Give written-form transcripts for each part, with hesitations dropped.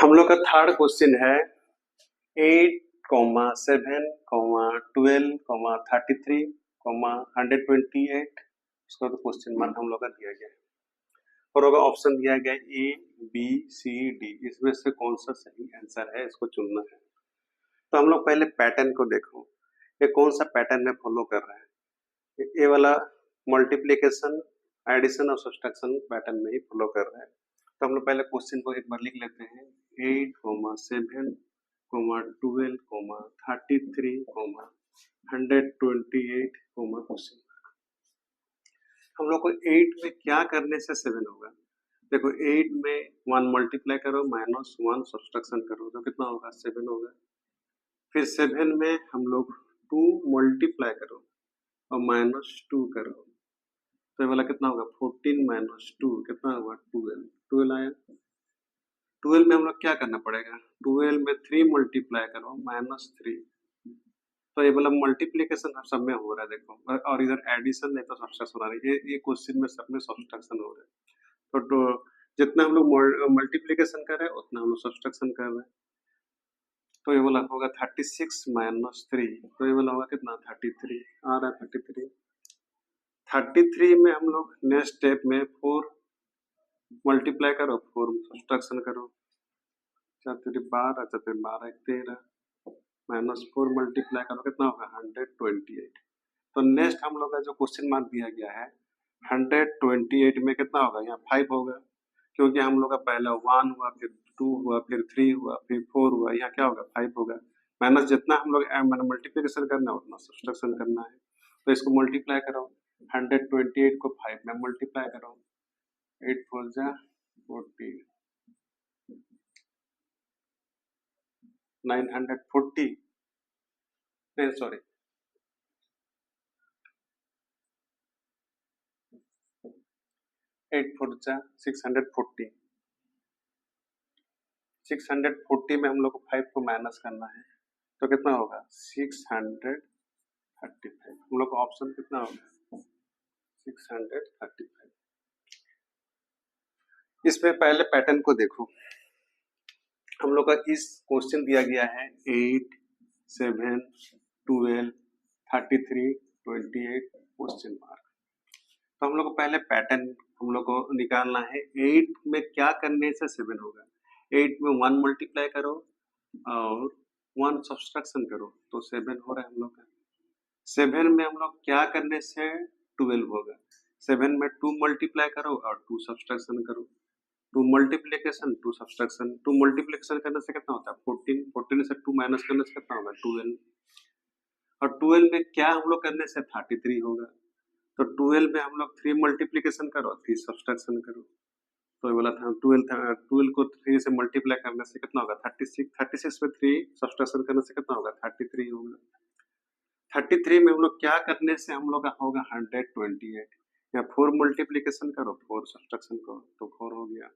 हम लोग का थर्ड क्वेश्चन है 8,7,12,33,128 उसका तो क्वेश्चन मार्क हम लोग का दिया गया है और होगा ऑप्शन दिया गया ए बी सी डी, इसमें से कौन सा सही आंसर है इसको चुनना है। तो हम लोग पहले पैटर्न को देखो, ये कौन सा पैटर्न में फॉलो कर रहे हैं। ये वाला मल्टीप्लिकेशन, एडिशन और सब्सट्रैक्शन पैटर्न में ही फॉलो कर रहे हैं। तो हम लोग पहले क्वेश्चन को एक बार लिख लेते हैं 8, 7, 12, 33, 128 क्वेश्चन। हम लोग को 8 में क्या करने से 7 होगा। देखो 8 में 1 मल्टीप्लाई करो -1 सब्सट्रैक्शन करो तो कितना होगा 7 होगा। फिर 7 में हम लोग 2 मल्टीप्लाई करो और -2 करो तो ये वाला कितना होगा 14 - 2 कितना होगा 12 आया। 12 में हम लोग क्या करना पड़ेगा, 12 में 3 मल्टीप्लाई करो -3 तो ये वाला मल्टीप्लिकेशन सब में हो रहा है देखो, और इधर एडिशन नहीं तो सब्सट्रैक्शन आ रही है। ये क्वेश्चन में सब में सब्सट्रैक्शन हो रहा है। तो जितना हम लोग मल्टीप्लिकेशन कर रहे हैं उतना हम लोग सब्सट्रैक्शन कर रहे हैं। तो ये वाला होगा 36 - 3 तो ये वाला होगा कितना 33 आ रहा है 33। 33 में हम लोग नेक्स्ट स्टेप में 4 मल्टीप्लाई करो 4 सब्सट्रैक्शन करो 4 - 12 4 - 12 13 -4 मल्टीप्लाई करो कितना होगा 128। तो नेक्स्ट हम लोग का जो क्वेश्चन मार्क दिया गया है 128 में कितना होगा, यहाँ 5 होगा क्योंकि हम लोग का पहला 1 हुआ फिर 2 हुआ फिर 3 हुआ फिर 4 हुआ, यहाँ क्या होगा 5 होगा। माइनस जितना हम लोग मल्टीप्लिकेशन करना है उतना सब्सट्रैक्शन करना है। तो इसको मल्टीप्लाई करो 128 को 5 में मल्टीप्लाई करो 8 4 जा 40 940 नहीं सॉरी 8 4 जा 640 640 में हम लोग को 5 को माइनस करना है तो कितना होगा 635। हम लोग का ऑप्शन कितना होगा 635। इसमें पहले पैटर्न को देखो, हम लोग का इस क्वेश्चन दिया गया है 8 7 12 33 28 क्वेश्चन मार्क। तो हम लोग को पहले पैटर्न हम लोग को निकालना है 8 में क्या करने से 7 होगा। 8 में 1 मल्टीप्लाई करो और 1 सब्सट्रैक्शन करो तो 7 हो रहा है हम लोग का। 7 में हम लोग क्या करने से 12 होगा। 7 में 2 मल्टीप्लाई करो और 2 सब्सट्रैक्शन करो 2 मल्टीप्लिकेशन 2 सब्सट्रैक्शन 2 मल्टीप्लिकेशन करने से कितना होता है 14 14 से 2 माइनस करने से कितना होगा 12 और 12 में क्या हम लोग करने से 33 होगा। तो 12 में हम लोग 3 मल्टीप्लिकेशन करो 3 सब्सट्रैक्शन करो तो ये बोला था 12 को 3 से मल्टीप्लाई करने से कितना होगा 36 36 में 3 सब्सट्रैक्शन करने से कितना होगा 33 होगा। 33 में हम लोग क्या करने से हम लोग का होगा 128 या 4 मल्टीप्लिकेशन करो 4 सब्सट्रैक्शन करो तो 4 हो गया।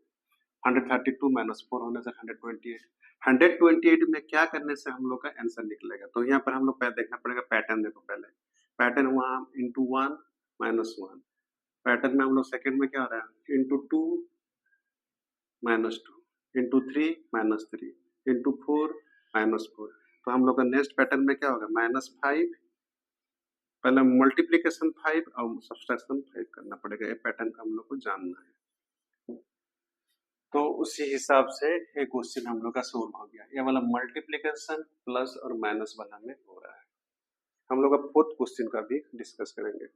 132 - 4 होने से 128 128 में क्या करने से हम लोग का आंसर निकलेगा। तो यहाँ पर हम लोग पहले देखना पड़ेगा पैटर्न। देखो पहले पैटर्न वहाँ इंटू 1 -1 पैटर्न में हम लोग सेकंड में क्या हो रहा है इंटू 2 -2 इंटू 3 -3 इंटू 4 -4। तो हम लोग का नेक्स्ट पैटर्न में क्या होगा -5 पहले मल्टीप्लिकेशन 5 और सब्सट्रैक्शन 5 करना पड़ेगा। ये पैटर्न का हम लोग को जानना है। तो उसी हिसाब से ये क्वेश्चन हम लोग का सोल्व हो गया। ये वाला मल्टीप्लिकेशन प्लस और माइनस वाला में हो रहा है। हम लोग का फोर्थ क्वेश्चन का भी डिस्कस करेंगे।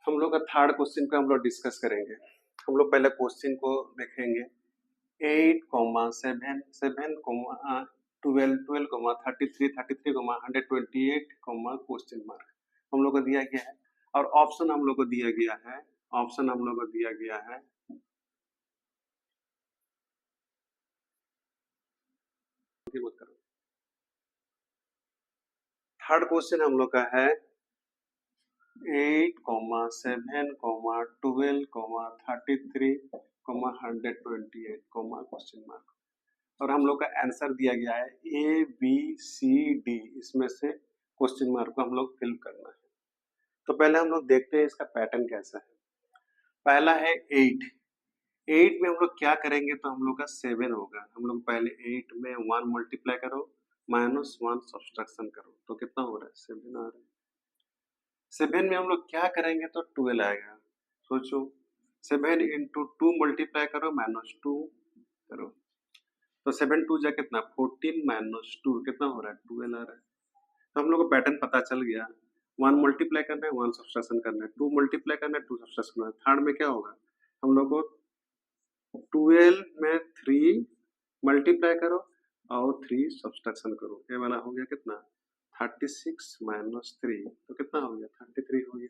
हम लोग का थर्ड क्वेश्चन का हम लोग डिस्कस करेंगे। हम लोग पहले क्वेश्चन को देखेंगे 8, 7, 7, 12, 12, 33, 33, 128, क्वेश्चन मार्क हम लोग को दिया गया है और ऑप्शन हम लोग को दिया गया है। ऑप्शन हम लोग को दिया गया है थर्ड क्वेश्चन हम लोग का है 8, 7, 12, 33, 128, क्वेश्चन मार्क और हम लोग का आंसर दिया गया है A B C D, इसमें से क्वेश्चन मार्क को हम लोग फिल करना है। तो पहले हम लोग देखते हैं इसका पैटर्न कैसा है। पहला है 8। 8 में हम लोग क्या करेंगे तो हम लोग का 7 होगा। हम लोग पहले 8 में 1 मल्टीप्लाई करो, -1 सब्सट्रैक्शन करो, तो कितना हो रहा है? 7 आ रहा है। 7 में हम लोग क्या करेंगे तो 12 आएगा। सोचो, 7 इंटू 2 मल्टीप्लाई करो, -2 करो, तो 7 2 जा कितना? 14 -2 कितना हो रहा है? 12 आ रहा है। तो हम लोग को पैटर्न पता चल गया। 1 मल्टीप्लाई करना है, 1 सब्सट्रैक्शन करना है, 2 मल्टीप्लाई करना है, 2 सब्सट्रैक्शन करना है। थर्ड में क्या होगा? हम लोग को 12 में 3 मल्टीप्लाई करो और 3 सब्सट्रैक्शन करो। ये वाला हो गया कितना? 36 -3, तो कितना हो गया? 33 हो गया।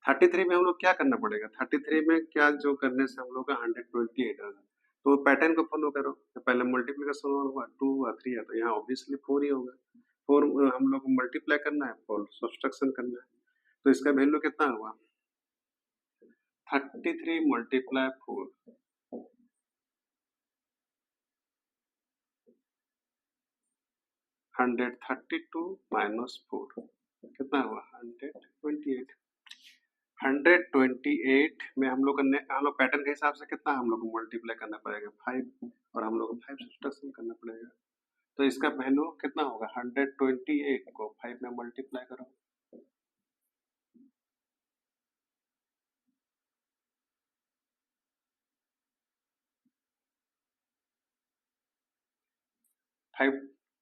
33 में हम लोग क्या करना पड़ेगा? 33 में क्या जो करने से हम लोग का 128 होगा। तो पैटर्न को फॉलो करो। तो पहले मल्टीप्लिकेशन हुआ, 2 हुआ, 3 है, तो यहाँ ऑब्वियसली 4 ही होगा। 4 हम लोग को मल्टीप्लाई करना है, 4 सब्सट्रैक्शन करना है, तो इसका वैल्यू कितना हुआ? 33 मल्टीप्लाई 4, 132 -4 कितना हुआ? 128। 128 में हम लोग पैटर्न के हिसाब से कितना हम लोग को मल्टीप्लाई करना पड़ेगा? 5, और हम लोग को 5 सब्सट्रैक्शन करना पड़ेगा। तो इसका वैल्यू कितना होगा? 128 को 5 में मल्टीप्लाई करो, 5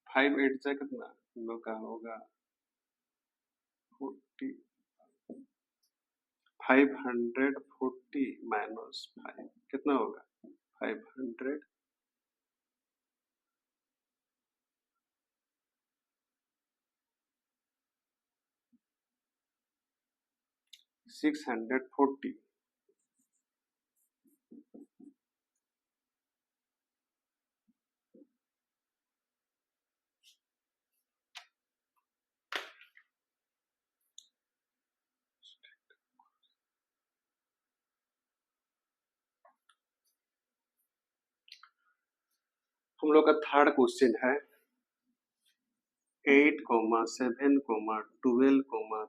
5 8 से कितना हम लोग का होगा? 40, 540 -5 कितना होगा? 500 640। हम लोग का थर्ड क्वेश्चन है 8, 7, 12,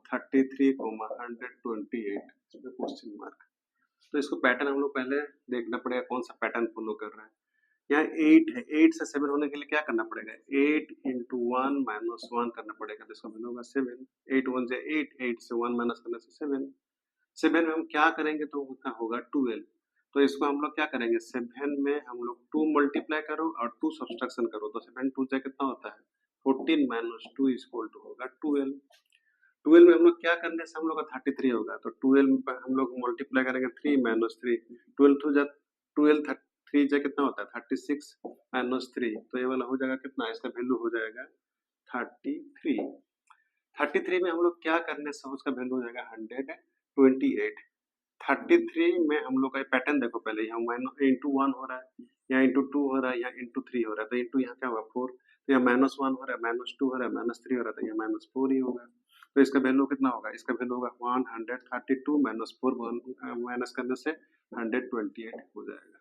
33, 128, इसमें क्वेश्चन मार्क। तो इसको पैटर्न हम लोग पहले देखना पड़ेगा, कौन सा पैटर्न फॉलो कर रहा है। यहाँ 8 है, 8 से 7 होने के लिए क्या करना पड़ेगा? 8 इंटू 1 -1 करना पड़ेगा, तो इसका वैल्यू होगा 7। 8 1 से 8, 8 से 1 माइनस करने से 7। 7 में हम क्या करेंगे तो कितना होगा? 12। तो इसको हम लोग क्या करेंगे? 7 में हम लोग 2 मल्टीप्लाई करो और 2 सब्सट्रैक्शन करो, तो 7 2 से कितना होता है? 14 -2 इक्वल टू होगा 12। 12 में हम लोग क्या करने से हम लोग का 33 होगा, तो 12 में हम लोग मल्टीप्लाई करेंगे 3 -3, 12 टू जा 12, 3 जा कितना होता है? 36 -3, तो ये वाला हो जाएगा कितना? इसका वैल्यू हो जाएगा 33। 33 में हम लोग क्या करने से उसका वैल्यू हो जाएगा 128। 33 में हम लोग का पैटर्न देखो, पहले यहाँ माइनस इंटू 1 हो रहा है, यहाँ इंटू 2 हो रहा है, यहाँ इंटू 3 हो रहा है, तो इंटू यहाँ क्या होगा? 4, तो यहाँ -1 हो रहा है, -2 हो रहा है, -3 हो रहा है, तो यहाँ -4 ही होगा। तो इसका वैल्यू कितना होगा? इसका वैल्यू होगा 132 -4 माइनस करने से 128 हो जाएगा।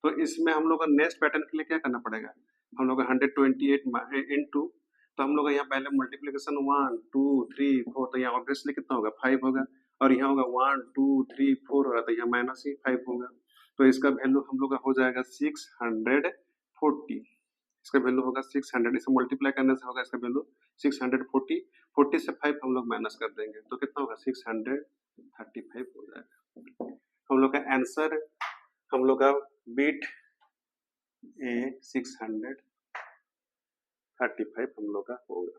तो इसमें हम लोग का नेक्स्ट पैटर्न के लिए क्या करना पड़ेगा? हम लोग का 128 इंटू, तो हम लोग का यहाँ पहले मल्टीप्लीकेशन 1 2 3 4, तो यहाँ ऑब्वियसली कितना होगा? 5 होगा, और यहाँ होगा 1 2 3 4 हो रहा था, यहाँ माइनस ही 5 होगा, तो इसका वैल्यू हम लोग का हो जाएगा 640। इसका वैल्यू होगा 600, इसे मल्टीप्लाई करने से होगा इसका वैल्यू 640। 40 से 5 हम लोग माइनस कर देंगे, तो कितना होगा? 635 हो जाएगा। हम लोग का आंसर, हम लोग का बीट ए 635 हम लोग का होगा।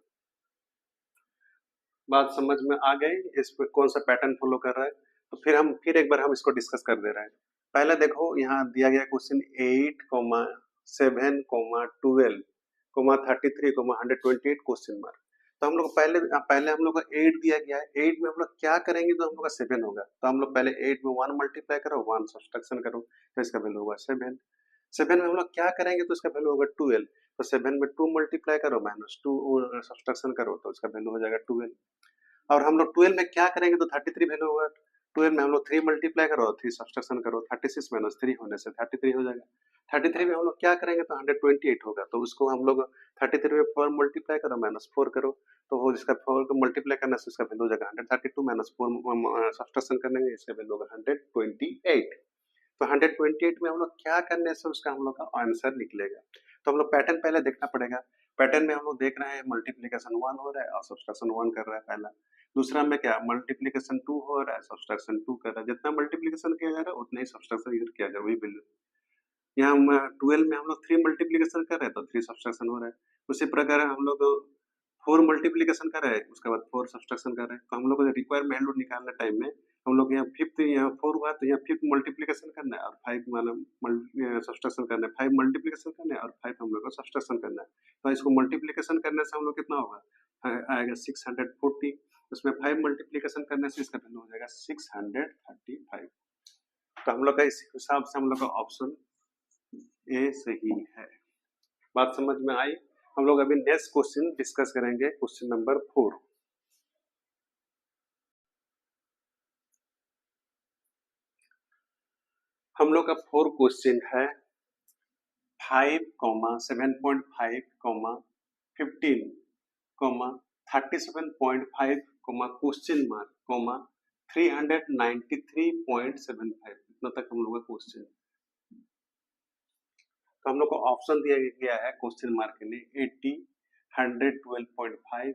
बात समझ में आ गई? इस पे कौन सा पैटर्न फॉलो कर रहा है? तो फिर एक बार हम इसको डिस्कस कर दे रहे हैं। पहले देखो, यहाँ दिया गया क्वेश्चन 8, 7, 12, 33, 128 क्वेश्चन मार्क। तो हम लोग पहले हम लोग का 8 दिया गया है। 8 में हम लोग क्या करेंगे तो हम लोग का 7 होगा, तो हम लोग पहले 8 में 1 मल्टीप्लाई करो, 1 सब्सट्रैक्शन करो, तो इसका वैल्यू होगा 7। 7 में हम लोग क्या करेंगे तो इसका वैल्यू होगा 12, तो 7 में 2 मल्टीप्लाई करो, -2 सब्सट्रैक्शन करो, तो इसका वैल्यू हो जाएगा 12। और हम लोग 12 में क्या करेंगे तो 33 वैल्यू होगा। 12 में हम लोग 3 मल्टीप्लाई करो और 3 सब्सट्रैक्शन करो, 36 -3 होने से 33 हो जाएगा। 33 में हम लोग क्या करेंगे तो 128 होगा, तो उसको हम लोग 33 में 4 मल्टीप्लाई करो -4 करो, तो वो जिसका 4 को मल्टीप्लाई करने से उसका वैल्यू हो जाएगा 132 -4 सब्ट्रैक्शन करने इसका वैल्यू होगा 128। तो 128 में हम लोग क्या करने से उसका हम लोग का आंसर निकलेगा। तो हम लोग पैटर्न पहले देखना पड़ेगा। पैटर्न में हम लोग देख रहे हैं मल्टीप्लिकेशन 1 हो रहा है और सब्ट्रैक्शन 1 कर रहा है पहला। दूसरा में क्या मल्टीप्लिकेशन 2 हो रहा है, सब्ट्रैक्शन 2 कर रहा है। जितना मल्टीप्लिकेशन किया जा रहा है उतना ही सब्ट्रैक्शन इधर किया जा रहा है, वही वैल्यू। यहाँ 12 में हम लोग 3 मल्टीप्लिकेशन कर रहे हैं तो 3 सब्ट्रैक्शन हो रहा है। उसी प्रकार हम लोग 4 मल्टीप्लिकेशन कर रहे हैं, उसके बाद 4 सब्ट्रैक्शन कर रहे हैं। तो हम लोग को रिक्वायर्ड वैल्यू निकालने टाइम में हम लोग यहाँ 5th यहाँ 4 हुआ तो यहाँ 5th मल्टीप्लिकेशन करना है और 5 वाला सब्ट्रैक्शन करना है, 5 मल्टीप्लिकेशन करना है और 5 हम लोग को सब्ट्रैक्शन करना है। तो इसको मल्टीप्लिकेशन करने से हम लोग कितना होगा, आएगा 640। उसमें 5 मल्टीप्लिकेशन करने से इसका वैल्यू हो जाएगा 635। तो हम लोग का इस हिसाब से हम लोग का ऑप्शन ए सही है। बात समझ में आई? हम लोग अभी नेक्स्ट क्वेश्चन डिस्कस करेंगे, क्वेश्चन नंबर 4। हम लोग का 4 क्वेश्चन है 5, 7.5, 15, 37.5, क्वेश्चन मार्क, 393.75। इतना तक हम लोग का क्वेश्चन। तो हम लोग को ऑप्शन दिया गया है क्वेश्चन मार्क के लिए 80, 112.5,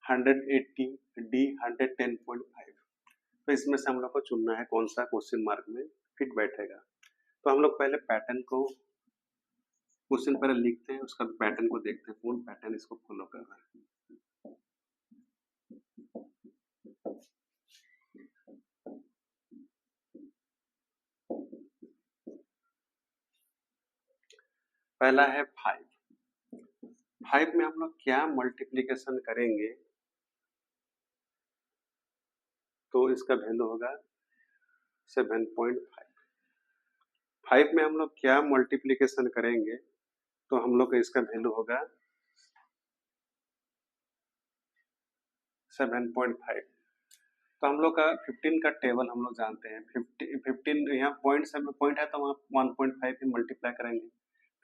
180, डी 110.5। तो इसमें से हम लोग को चुनना है कौन सा क्वेश्चन मार्क में फिट बैठेगा। तो हम लोग पहले पैटर्न को क्वेश्चन पहले लिखते हैं, उसका पैटर्न को देखते हैं कौन पैटर्न इसको फॉलो कर रहा है। पहला है 5 में हम लोग क्या मल्टीप्लिकेशन करेंगे तो इसका वैल्यू होगा 7.5। 5 में हम लोग क्या मल्टीप्लिकेशन करेंगे तो हम लोग का इसका वैल्यू होगा 7.5। तो हम लोग का 15 का टेबल हम लोग जानते हैं। 15 यहाँ पॉइंट है तो वहाँ 1.5 पे मल्टीप्लाई करेंगे।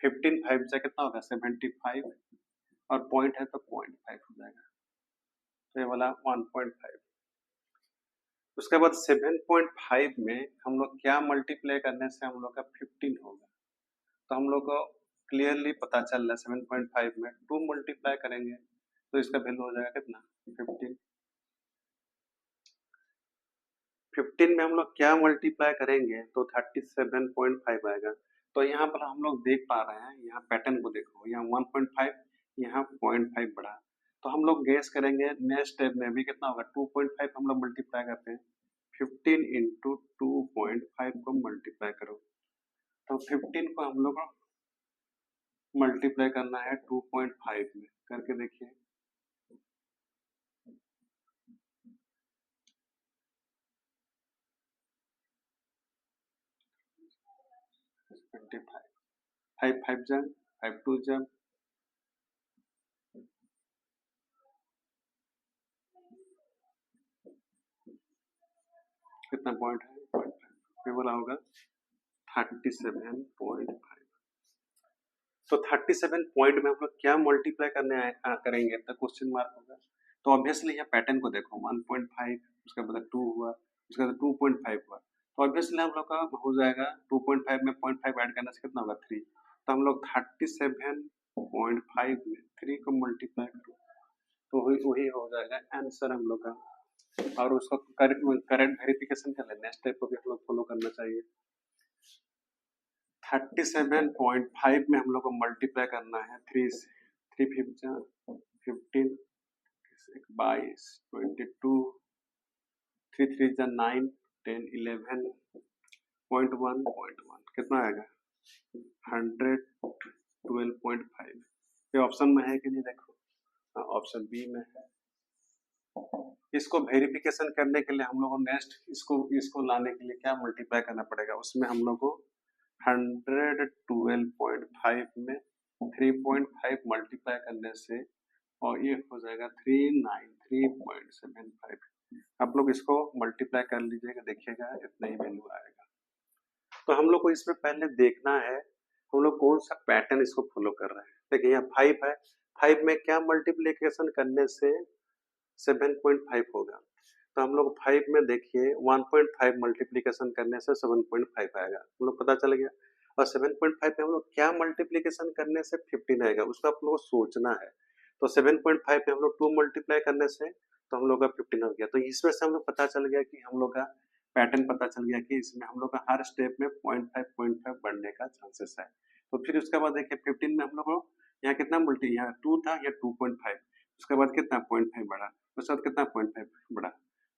15 5 से कितना होगा 75 और पॉइंट है तो 0.5 हो जाएगा, तो ये वाला 1.5। उसके बाद 7.5 में हम लोग क्या मल्टीप्लाई करने से हम लोग का 15 होगा। तो हम लोग को क्लियरली पता चल रहा है 7.5 में 2 मल्टीप्लाई करेंगे तो इसका वैल्यू हो जाएगा कितना 15। 15 में हम लोग क्या मल्टीप्लाई करेंगे तो 37.5 आएगा। तो यहाँ पर हम लोग देख पा रहे हैं, यहाँ पैटर्न को देखो, यहाँ 1.5, यहाँ 0.5 बढ़ा। तो हम लोग गैस करेंगे नेक्स्ट स्टेप में भी कितना होगा 2.5 हम लोग मल्टीप्लाई करते हैं। 15 इंटू 2.5 को मल्टीप्लाई करो, तो 15 को हम लोग मल्टीप्लाई करना है 2.5 में, करके देखिए। 25 5 5 जा 5 2 जा, कितना पॉइंट है 0.5, ये वाला होगा 37.5। तो 37 पॉइंट में हम लोग क्या मल्टीप्लाई करेंगे तो क्वेश्चन मार्क होगा। तो ऑब्वियसली यहाँ पैटर्न को देखो 1.5, उसके बाद 2 हुआ, उसके बाद 2.5 हुआ, तो ऑब्वियसली हम लोग का हो जाएगा 2.5 में 0.5 ऐड करने से कितना होगा 3। तो हम लोग 37.5 में 3 को मल्टीप्लाई करो तो वही हो जाएगा आंसर हम लोग का। और उसको करेक्ट वेरिफिकेशन कर लेना, नेक्स्ट स्टेप को भी हम लोग फॉलो करना चाहिए। 37.5 में हम लोग को मल्टीप्लाई करना है 3 से, 3 5 15, 22, 22, 3 3 9, 10 11, 0.1 कितना आएगा 112.5। ये ऑप्शन में है कि नहीं देखो, ऑप्शन बी में है। इसको वेरिफिकेशन करने के लिए हम लोग को नेक्स्ट इसको लाने के लिए क्या मल्टीप्लाई करना पड़ेगा, उसमें हम लोग को 112.5 में 3.5 मल्टीप्लाई करने से और ये हो जाएगा 393.75। आप लोग इसको मल्टीप्लाई कर लीजिएगा, देखिएगा इतना ही वैल्यू आएगा। तो हम लोग को इसमें पहले देखना है हम लोग कौन सा पैटर्न इसको फॉलो कर रहे हैं। देखिए यहाँ 5 है, 5 में क्या मल्टीप्लिकेशन करने से 7.5 होगा। तो हम लोग 5 में देखिए 1.5 मल्टीप्लिकेशन करने से 7.5 आएगा, हम लोग पता चल गया। और 7.5 में हम लोग क्या मल्टीप्लिकेशन करने से 15 आएगा, उसको आप लोग को सोचना है। तो 7.5 में हम लोग 2 मल्टीप्लाई करने से तो हम लोग का 15 हो गया। तो इसमें से हम लोग पता चल गया कि हम लोग का पैटर्न पता चल गया कि इसमें हम लोग का हर स्टेप में 0.5 बढ़ने का चांसेस है। तो फिर उसके बाद देखिए 15 में हम लोग को यहाँ कितना मल्टी, यहाँ 2 था, या 2.5, उसके बाद कितना 0.5 बढ़ा, उसके बाद कितना 0.5 बढ़ा।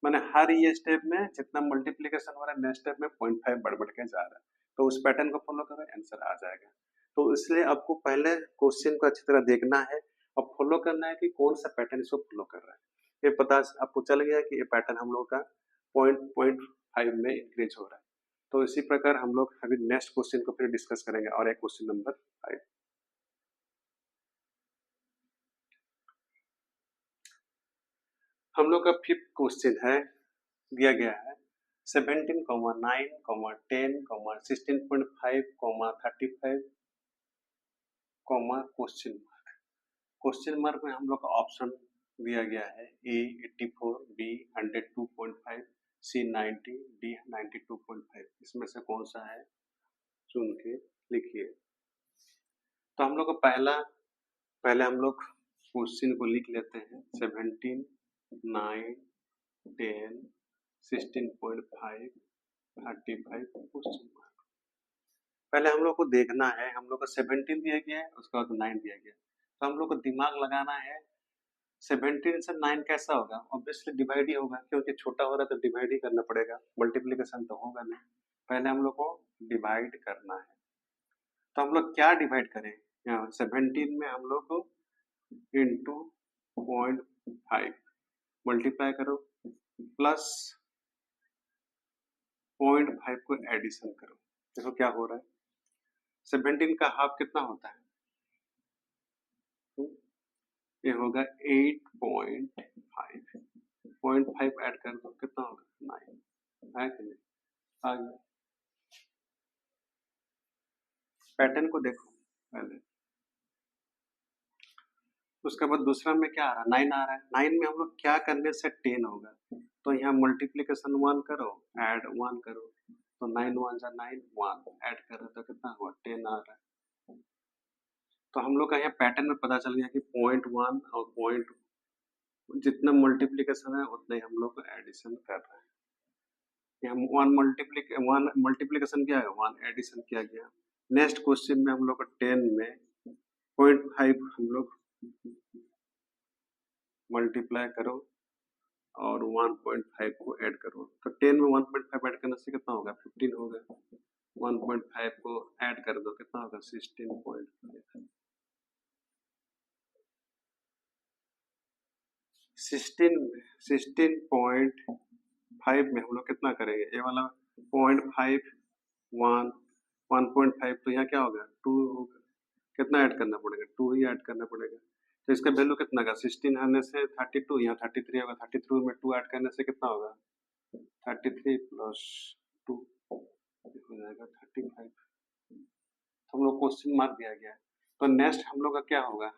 मैंने हर ये स्टेप में जितना मल्टीप्लिकेशन हो रहा है नेक्स्ट स्टेप में 0.5 बढ़ बढ़ के जा रहा है। तो उस पैटर्न को फॉलो करो, आंसर आ जाएगा। तो इसलिए आपको पहले क्वेश्चन को अच्छी तरह देखना है और फॉलो करना है कि कौन सा पैटर्न इसको फॉलो कर रहा है। ये पता आपको चल गया कि ये पैटर्न हम लोग का 0.5 में इंक्रीज हो रहा है। तो इसी प्रकार हम लोग अभी नेक्स्ट क्वेश्चन को फिर डिस्कस करेंगे, और एक क्वेश्चन नंबर 5। हम लोग का 5th क्वेश्चन है, दिया गया है 17, 9, 10, 16.5, 35, क्वेश्चन मार्क। क्वेश्चन मार्क में हम लोग का ऑप्शन दिया गया है ए 84, बी 102.5, सी 90, डी 92.5। इसमें से कौन सा है चुन के लिखिए। तो हम लोग को पहले हम लोग क्वेश्चन को लिख लेते हैं। 17, 9, 10, 16.5, 35 क्वेश्चन मार्क। पहले हम लोग को देखना है, हम लोग को 17 दिया गया है, उसके बाद 9 दिया गया है। तो हम लोग को दिमाग लगाना है 17 से 9 कैसा होगा, ऑब्वियसली डिवाइड ही होगा, क्योंकि छोटा हो रहा है तो डिवाइड ही करना पड़ेगा, मल्टीप्लिकेशन तो होगा नहीं। पहले हम लोग को डिवाइड करना है। तो हम लोग क्या डिवाइड करें, यहाँ 17 में हम लोग को इंटू 0.5 मल्टीप्लाई करो, प्लस 0.5 को एडिशन करो। देखो क्या हो रहा है, 17 का हाफ कितना होता है, ये होगा 8.5, 0.5 ऐड कर दो कितना होगा 9, है कि नहीं, आ गया। पैटर्न को देखो पहले, उसके बाद दूसरा में क्या आ रहा है 9 आ रहा है। 9 में हम लोग क्या करने से 10 होगा, तो यहाँ मल्टीप्लिकेशन 1 करो, ऐड 1 करो, तो 9 1 जा 9, 1 ऐड करो तो कितना हुआ 10 आ रहा है। तो हम लोग का यहाँ पैटर्न में पता चल गया कि 0.1 और पॉइंट जितना मल्टीप्लिकेशन है उतना ही हम लोग एडिशन कर रहे हैं। यहाँ 1 मल्टीप्लिकेशन किया है, 1 एडिशन किया गया। नेक्स्ट क्वेश्चन में हम लोग को 10 में 0.5 हम लोग मल्टीप्लाई करो और 1.5 को ऐड करो, तो 10 में 1.5 ऐड करने से कितना होगा 15 होगा। 1.5 को ऐड कर दो कितना होगा 16.5। 16.5 में हम लोग कितना करेंगे, ये वाला 0.5 1 1.5, तो यहाँ क्या होगा 2 होगा। कितना ऐड करना पड़ेगा 2 ही ऐड करना पड़ेगा। तो इसका वैल्यू कितना का 16 आने से 32, यहाँ 33 होगा, 33 में 2 ऐड करने से कितना होगा 33 प्लस 2 हो जाएगा 35। तो हम लोग क्वेश्चन मार्क दिया गया है। तो नेक्स्ट हम लोग का क्या होगा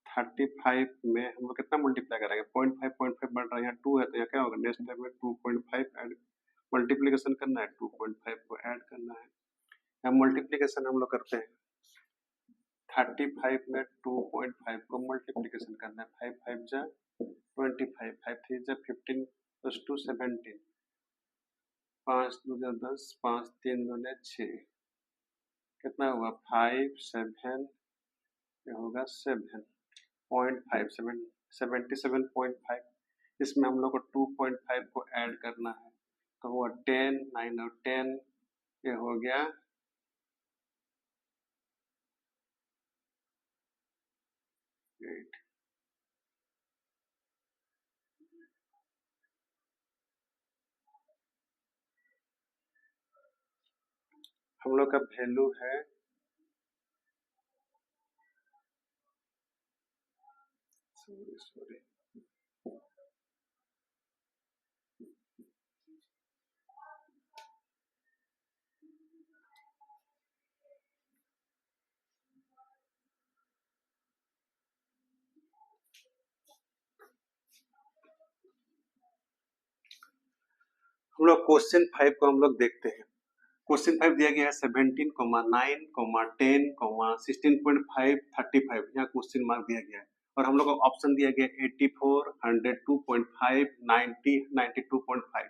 35 में हम लोग कितना मल्टीप्लाई करेंगे 0.5 बढ़ रहा है, यहाँ 2 है तो यहाँ क्या होगा नेक्स्ट स्टेप में 2.5 ऐड मल्टीप्लिकेशन करना है, 2.5 को ऐड करना है। यहाँ मल्टीप्लिकेशन हम लोग करते हैं 35 में 2.5 को मल्टीप्लिकेशन करना है, 5 5 जा 25, 5 3 जा 15 प्लस 2 17, 5 2 जा 10, 5 3 2 6, कितना हुआ 5 7, ये होगा 7.5 77.5। इसमें हम लोग को 2.5 को ऐड करना है, तो हुआ 10 9 और 10, ये हो गया 8। हम लोग का वैल्यू है सॉरी हम लोग क्वेश्चन 5 को हम लोग देखते हैं। क्वेश्चन 5 दिया गया है 17, 9, 10, 16.5, 35, यहाँ क्वेश्चन मार्क दिया गया है और हम लोग को ऑप्शन दिया गया है 84, 102.5, 90, 92.5।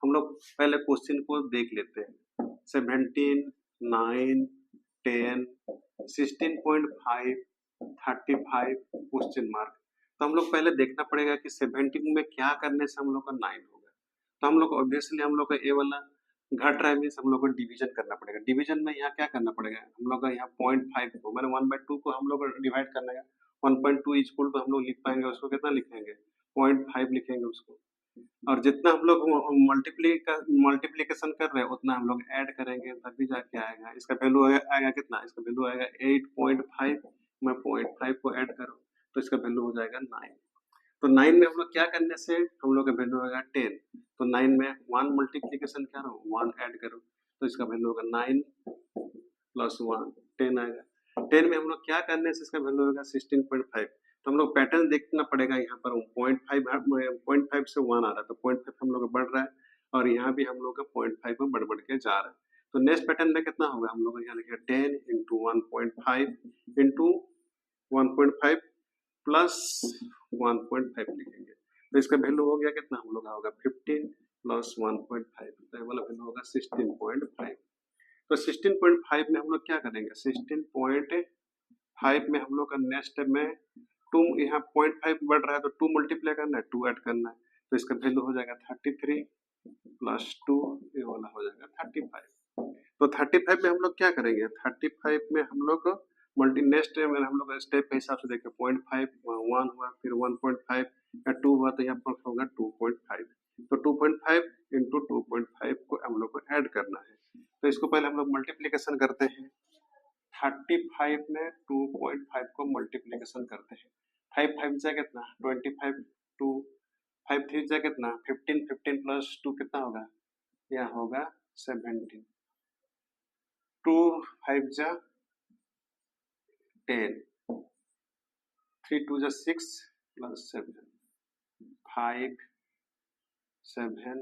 हम लोग पहले क्वेश्चन को देख लेते हैं। 17, 9, 10, 16.5, 35 क्वेश्चन मार्क। तो हम लोग पहले देखना पड़ेगा कि 17 में क्या करने से हम लोग का 9 होगा। तो हम लोग ऑब्वियसली हम लोग का ए वाला घट रहा है मीन्स हम लोग को डिवीजन करना पड़ेगा। डिवीजन में यहाँ क्या करना पड़ेगा, हम लोग का यहाँ 0.5 को मैंने 1/2 को हम लोग को डिवाइड करना है। 1.2 इक्वल टू हम लोग लिख पाएंगे उसको कितना लिखेंगे, 0.5 लिखेंगे उसको। और जितना हम लोग मल्टीप्लीकेशन कर रहे हैं उतना हम लोग ऐड करेंगे तभी जाके आएगा। इसका वैल्यू आएगा कितना, इसका वैल्यू आएगा 8.5। मैं 0.5 को ऐड करूँ तो इसका वैल्यू हो जाएगा 9। तो 9 में हम लोग क्या करने से हम लोग का वैल्यू होगा 10। तो 9 में 1 मल्टीप्लीकेशन करो, 1 ऐड करो तो इसका वैल्यू होगा 9 प्लस 1 10 आएगा। 10 में हम लोग क्या करने से इसका वैल्यू होगा 16.5। तो हम लोग पैटर्न देखना पड़ेगा। यहाँ पर 0.5 से 1 आ रहा है तो 0.5 हम लोग का बढ़ रहा है और यहाँ भी हम लोग का 0.5 में बढ़ बढ़ के जा रहा है। तो नेक्स्ट पैटर्न में कितना होगा, हम लोग यहाँ लिखेगा 10 इंटू 1.5 इंटू 1.5 प्लस 1.5 लिखेंगे तो इसका वैल्यू हो गया कितना, हम लोग का होगा 15 प्लस 1.5 तो ये वाला वैल्यू होगा 16.5। तो 16.5 में हम लोग क्या करेंगे, 16.5 में हम लोग का नेक्स्ट में 2, यहाँ 0.5 बढ़ रहा है तो 2 मल्टीप्लाई करना है, 2 ऐड करना है तो इसका वैल्यू हो जाएगा 33 प्लस 2 ये वाला हो जाएगा 35। तो 35 में हम लोग क्या करेंगे, 35 में हम लोग मल्टी नेक्स्ट में हम लोग स्टेप के हिसाब से देखें 0.5 1 हुआ फिर 1.5 या 2 हुआ तो यहाँ पर होगा 2.5। तो 2.5 इंटू 2.5 को हम लोग को ऐड करना है। तो इसको पहले हम लोग मल्टीप्लीकेशन करते हैं। 35 में 2.5 को मल्टीप्लीकेशन करते हैं। 5 5 जा कितना 25, 2 5 3 जा कितना 15, 15 प्लस 2 कितना होगा, यह होगा 17। 2 5 जा 10, 3 2 जा 6 प्लस 7 5 7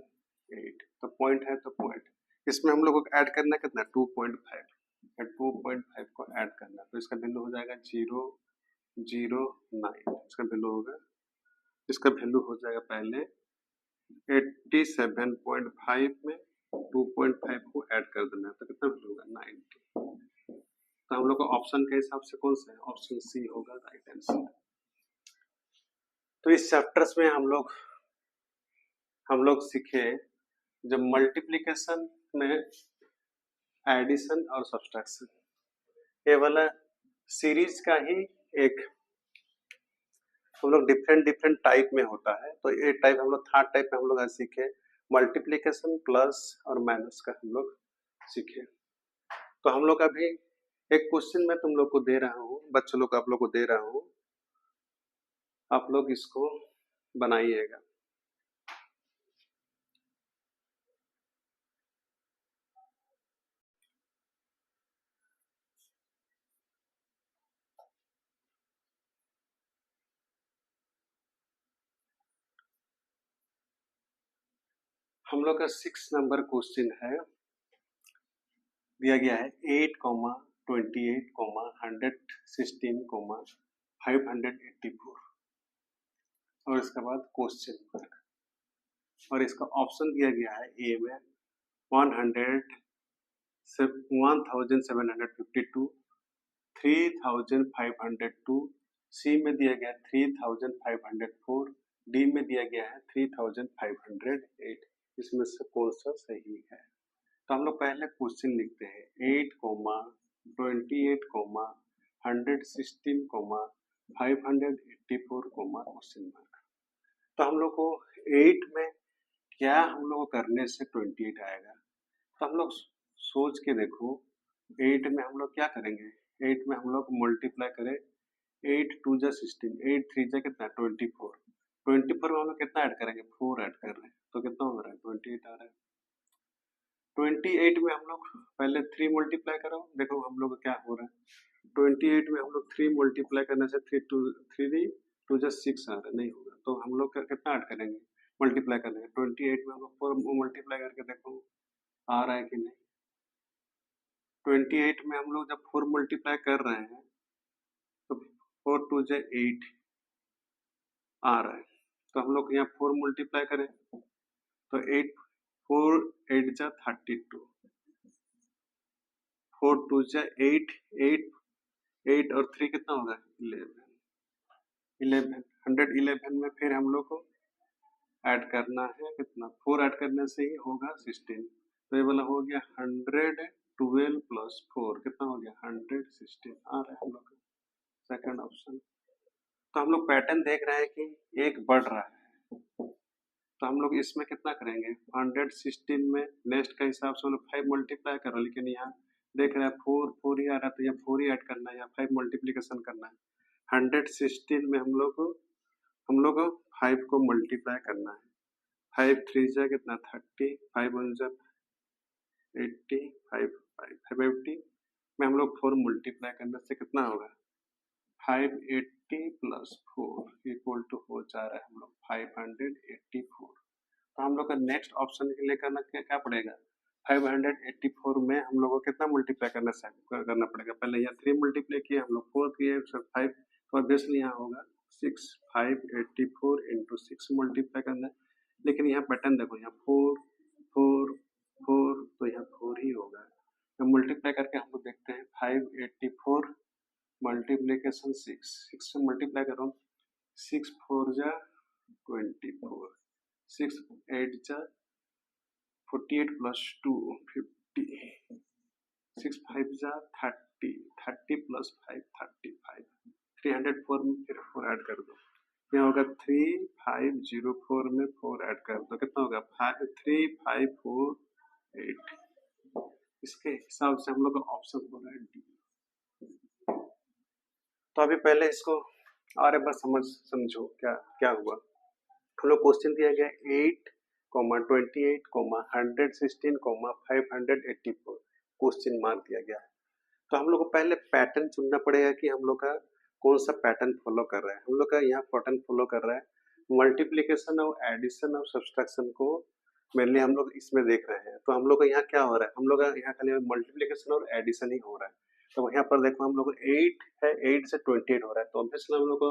8। तो पॉइंट है तो पॉइंट, इसमें हम लोग को ऐड करना कितना 2.5 या 2.5 को ऐड करना तो इसका वैल्यू हो जाएगा 0 0 9। इसका वैल्यू होगा, इसका वैल्यू हो जाएगा पहले 87.5 में 2.5 को ऐड कर देना है तो कितना वैल्यू होगा 90। तो हम लोग को ऑप्शन के हिसाब से कौन सा है, ऑप्शन सी होगा राइट आंसर। तो इस चैप्टर्स में हम लोग सीखे जब मल्टीप्लिकेशन में एडिशन और सब्सट्रैक्शन, ये वाला सीरीज का ही एक हम लोग डिफरेंट टाइप में होता है। तो ये टाइप हम लोग थर्ड टाइप में हम लोग आज सीखे मल्टीप्लिकेशन प्लस और माइनस का हम लोग सीखे। तो हम लोग अभी एक क्वेश्चन मैं तुम लोग को दे रहा हूँ, बच्चों लोग आप लोग को दे रहा हूँ, आप लोग इसको बनाइएगा। हम लोग का 6 नंबर क्वेश्चन है, दिया गया है 8, 28, 116, 584 और इसके बाद क्वेश्चन मार्क और इसका ऑप्शन दिया गया है ए में 1752, 3502, सी में दिया गया 3504, डी में दिया गया है 3508। इसमें से कौन सा सही है। तो हम लोग पहले क्वेश्चन लिखते हैं 8, 28, 116, 584 क्वेश्चन मार्क। तो हम लोग को 8 में क्या हम लोग को करने से 28 आएगा। तो हम लोग सोच के देखो 8 में हम लोग क्या करेंगे, 8 में हम लोग मल्टीप्लाई करें 8 2 जा 16, 8 3 जा कितना 24, 24 में हम लोग कितना ऐड करेंगे 4 ऐड कर रहे हैं तो कितना हो रहा है 28 आ रहा है। 28 में हम लोग पहले 3 मल्टीप्लाई करो, देखो हम लोग क्या हो रहा है 28 में हम लोग 3 मल्टीप्लाई करने से 3 2 जा 6 आ रहा है, नहीं होगा तो हम लोग कितना ऐड करेंगे मल्टीप्लाई करना है। 28 में हम लोग 4 मल्टीप्लाई करके देखो आ रहा है कि नहीं। 28 में हम लोग जब 4 मल्टीप्लाई कर रहे हैं तो 4 2 जा 8 आ रहा है। तो हम लोग यहाँ 4 मल्टीप्लाई करें तो 8 4 8 जा 32, 4 2 जा 8 8 8 और 3 कितना होगा 11 111 में फिर हम लोग को ऐड करना है कितना 4 ऐड करने से ही होगा 16। तो ये वाला हो गया 112 प्लस 4 कितना हो गया 116 आ रहा है हम लोग का सेकंड ऑप्शन। तो हम लोग पैटर्न देख रहे हैं कि एक बढ़ रहा है, तो हम लोग इसमें कितना करेंगे 116 में नेक्स्ट का हिसाब से हम लोग 5 मल्टीप्लाई करो, लेकिन यहाँ देख रहे हैं 4 4 ही आ रहा है, तो यहाँ 4 ही ऐड करना है, यहाँ 5 मल्टीप्लीकेशन करना है। 116 में हम लोग 5 को मल्टीप्लाई करना है। 5 3 जा कितना 30, 5 1 जा 80, 580 में हम लोग 4 मल्टीप्लाई करने से कितना होगा 580 प्लस 4 इक्वल टू हो जा रहा है हम लोग 584। तो हम लोग का नेक्स्ट ऑप्शन के लिए करना क्या पड़ेगा 584 में हम लोग को कितना मल्टीप्लाई करना पड़ेगा। पहले यहाँ 3 मल्टीप्लाई किए हम लोग 4 किए 5, तो ऑब्वियसली यहाँ होगा 6 584 इंटू 6 मल्टीप्लाई करना है। लेकिन यहाँ पैटर्न देखो यहाँ 4 4 4 तो यहाँ 4 ही होगा। तो मल्टीप्लाई करके हम लोग देखते हैं 584 मल्टीप्लीकेशन 6 से मल्टीप्लाई करो 6 4 जा 24, 6 8 जा 48 प्लस 2 50, 6 5 जा 30, 30 प्लस 5 35, 304 में फिर 4 ऐड कर दो, यहाँ होगा 3504 में 4 ऐड कर दो कितना होगा 3548। इसके हिसाब से हम लोग का ऑप्शन हो रहा है डी। तो अभी पहले इसको और एक बार समझो क्या क्या हुआ। हम लोग क्वेश्चन दिया गया 8, 28, 116, 584 क्वेश्चन मार्क दिया गया है। तो हम लोग को पहले पैटर्न चुनना पड़ेगा कि हम लोग का कौन सा पैटर्न फॉलो कर रहा है। हम लोग का यहाँ पैटर्न फॉलो कर रहा है मल्टीप्लिकेशन और एडिशन और सब्सट्रैक्शन को मेनली हम लोग इसमें देख रहे हैं। तो हम लोग का यहाँ क्या हो रहा है हम लोग का यहाँ खाली मल्टीप्लिकेशन और एडिशन ही हो रहा है। तो यहाँ पर देखो हम लोग 8 है 8 से 28 हो रहा है, तो ऑब्वियसली हम लोग को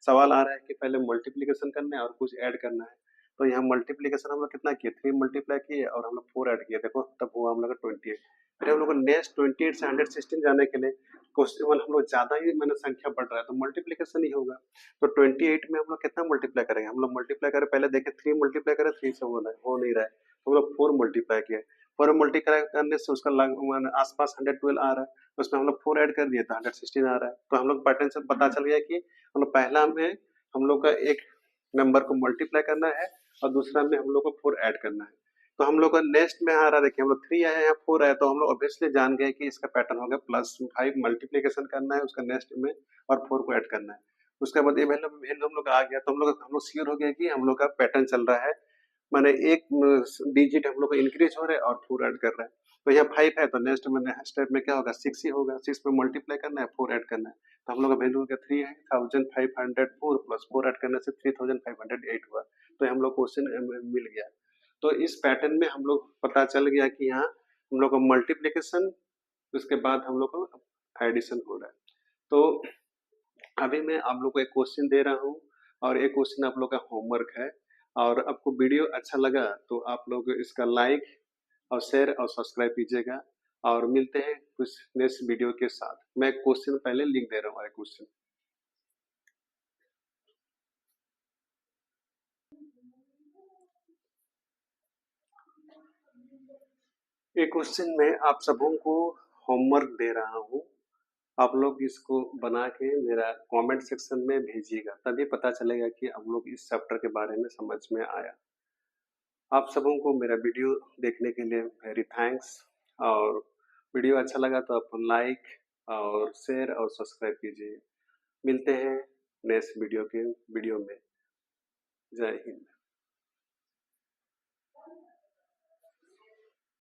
सवाल आ रहा है कि पहले मल्टीप्लिकेशन करना है और कुछ ऐड करना है। तो यहाँ मल्टीप्लिकेशन हम लोग कितना किए 3 मल्टीप्लाई किए और हम लोग 4 ऐड किए, देखो तब हुआ हम लोग का 28। फिर हम लोग को नेक्स्ट 28 से 116 जाने के लिए क्वेश्चन हम लोग ज्यादा ही मैंने संख्या बढ़ रहा है तो मल्टीप्लिकेशन ही होगा। तो 28 में हम लोग कितना मल्टीप्लाई करेंगे हम लोग मल्टीप्लाई करें पहले देखें 3 मल्टीप्लाई करें 3 से हो नहीं रहा है, तो हम लोग 4 मल्टीप्लाई किए 4 मल्टीप्लाई करने से उसका आसपास 112 आ रहा है, उसमें हम लोग 4 ऐड कर दिए तो 116 आ रहा है। तो हम लोग पैटर्न से पता चल गया कि हम लोग पहला में हम लोग का एक नंबर को मल्टीप्लाई करना है और दूसरा में हम लोग को 4 ऐड करना है। तो हम लोग का नेक्स्ट में आ रहा है देखिए हम लोग 3 आया यहाँ 4 आया, तो हम लोग ऑब्वियसली जान गए कि इसका पैटर्न होगा +5 मल्टीप्लिकेशन करना है उसका नेक्स्ट में और 4 को ऐड करना है। उसके बाद ये वैल्यू हम लोग आ गया, तो हम लोग श्योर हो गया कि हम लोग का पैटर्न चल रहा है, माने एक डिजिट हम लोग का इंक्रीज हो रहा है और 4 ऐड कर रहा है। तो यहाँ 5 है तो नेक्स्ट में स्टेप में क्या होगा 6 ही होगा, 6 में मल्टीप्लाई करना है 4 ऐड करना है। तो हम लोग का वैल्यू हो गया 3504 प्लस 4 ऐड करने से 3508 हुआ। तो हम लोग क्वेश्चन मिल गया। तो इस पैटर्न में हम लोग पता चल गया कि यहाँ हम लोग का मल्टीप्लिकेशन उसके बाद हम लोग को एडिशन हो रहा है। तो अभी मैं आप लोग को एक क्वेश्चन दे रहा हूँ और एक क्वेश्चन आप लोग का होमवर्क है, और आपको वीडियो अच्छा लगा तो आप लोग इसका लाइक और शेयर और सब्सक्राइब कीजिएगा, और मिलते हैं कुछ नेक्स्ट वीडियो के साथ। मैं क्वेश्चन पहले लिख दे रहा हूँ क्वेश्चन। एक क्वेश्चन में आप सबों को होमवर्क दे रहा हूँ, आप लोग इसको बना के मेरा कमेंट सेक्शन में भेजिएगा, तभी पता चलेगा कि हम लोग इस चैप्टर के बारे में समझ में आया। आप सबों को मेरा वीडियो देखने के लिए वेरी थैंक्स, और वीडियो अच्छा लगा तो आप लाइक और शेयर और सब्सक्राइब कीजिए। मिलते हैं नेक्स्ट वीडियो में। जय हिंद।